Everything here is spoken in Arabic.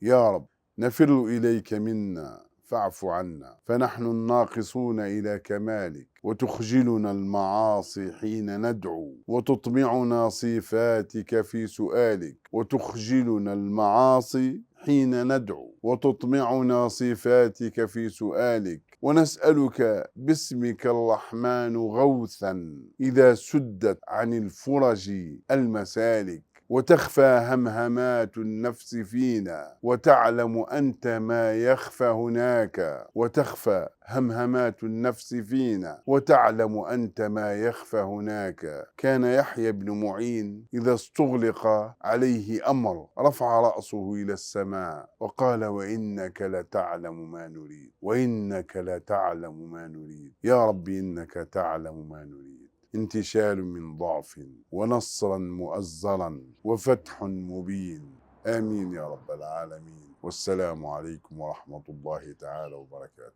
يا رب نفر إليك منا فاعف عنا، فنحن الناقصون إلى كمالك، وتخجلنا المعاصي حين ندعو، وتطمعنا صفاتك في سؤالك. وتخجلنا المعاصي حين ندعو، وتطمعنا صفاتك في سؤالك. ونسألك باسمك الرحمن غوثا إذا سدت عن الفرج المسالك، وتخفى همهمات النفس فينا، وتعلم أنت ما يخفى هناك. وتخفى همهمات النفس فينا، وتعلم أنت ما يخفى هناك. كان يحيى بن معين إذا استغلق عليه أمر رفع رأسه إلى السماء وقال: وإنك لتعلم ما نريد، وإنك لتعلم ما نريد. يا رب إنك تعلم ما نريد. انتشال من ضعف، ونصرا مؤزرا، وفتح مبين. آمين يا رب العالمين. والسلام عليكم ورحمة الله تعالى وبركاته.